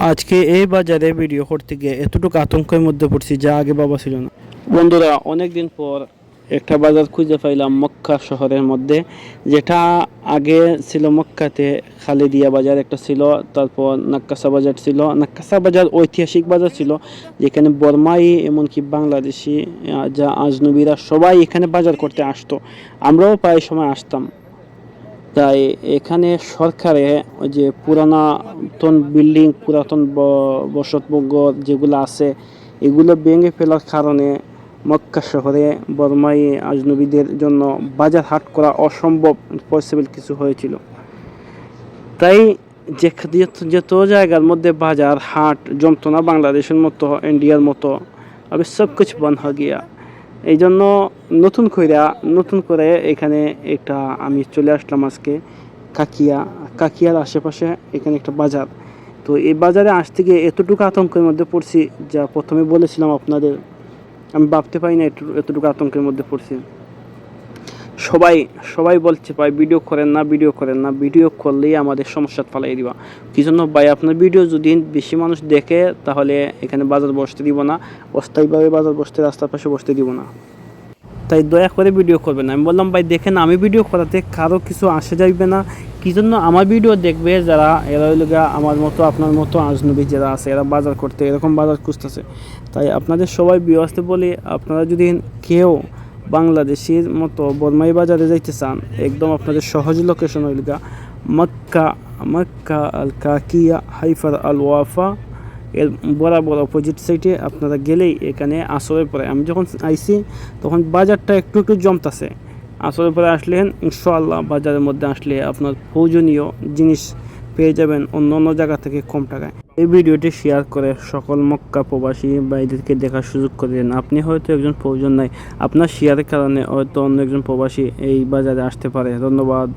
আজকে এই বাজারে ভিডিও করতে গিয়ে এতটুকু আতঙ্কের মধ্যে পড়ছি যা আগে বাবা ছিল না। বন্ধুরা, অনেকদিন পর একটা বাজার খুঁজে পাইলাম মক্কা শহরের মধ্যে, যেটা আগে ছিল মক্কাতে খালেদিয়া বাজার একটা ছিল, তারপর নাক্কাসা বাজার ছিল। নাক্কাসা বাজার ঐতিহাসিক বাজার ছিল, যেখানে বর্মাই এমনকি বাংলাদেশি যা আজনবীরা সবাই এখানে বাজার করতে আসতো। আমরাও প্রায় সময় আসতাম। তাই এখানে সরকারে ওই যে পুরাতন বিল্ডিং, পুরাতন বসতভূমি যেগুলো আছে, এগুলো ভেঙে ফেলার কারণে মক্কা শহরে বর্মাই আজনবীদের জন্য বাজার হাট করা অসম্ভব, পসিবল কিছু হয়েছিল। তাই যত জায়গার মধ্যে বাজার হাট জমতো না বাংলাদেশের মতো, ইন্ডিয়ার মতো, আবার সব কিছু বন্ধ হয়ে গিয়া। এই জন্য নতুন করে এখানে একটা আমি চলে আসলাম আজকে কাকিয়ার আশেপাশে এখানে একটা বাজার। তো এই বাজারে আসতে গিয়ে এতটুকু আতঙ্কের মধ্যে পড়ছি, যা প্রথমে বলেছিলাম আপনাদের, আমি ভাবতে পারি না এতটুকু আতঙ্কের মধ্যে পড়ছি। সবাই বলছে ভাই ভিডিও করেন না, ভিডিও করলেই আমাদের সমস্যা ফালাই দিবা। কি জন্য ভাই? আপনার ভিডিও যদি বেশি মানুষ দেখে তাহলে এখানে বাজার বসতে দিব না, অস্থায়ীভাবে বাজার বসতে রাস্তার পাশে বসতে দিব না। তাই দয়া করে ভিডিও করবেন। আমি বললাম ভাই দেখেন, আমি ভিডিও করাতে কারো কিছু আসে যাইবে না। কি জন্য? আমার ভিডিও দেখবে যারা, এরা হইল আমার মতো আপনার মতো আজনবী যারা আছে, এরা বাজার করতে এরকম বাজার খুঁজতেছে। তাই আপনাদের সবাই ভিউয়ার্সদের বলি, আপনারা যদি কেউ বাংলাদেশের মতো বর্মাই বাজারে যাইতে চান, একদম আপনাদের সহজ লোকেশন হইল মক্কা আল কাকিয়া হাইফার আল ওয়াফা এর বরাবর অপোজিট সাইডে আপনারা গেলেই এখানে আসরের পরে, আমি যখন আইছি তখন বাজারটা একটু জমতাছে। আসরের পরে আসলেন ইনশাআল্লাহ, বাজারের মধ্যে আসলে আপনার প্রয়োজনীয় জিনিস পেয়ে যাবেন অন্য জায়গা থেকে কম টাকায়। এই ভিডিওটি শেয়ার করে সকল মক্কা প্রবাসী ভাইদেরকে দেখার সুযোগ করে দেন। আপনি হয়তো একজন প্রয়োজন নাই, আপনার শেয়ারের কারণে হয়তো অন্য একজন প্রবাসী এই বাজারে আসতে পারে। ধন্যবাদ।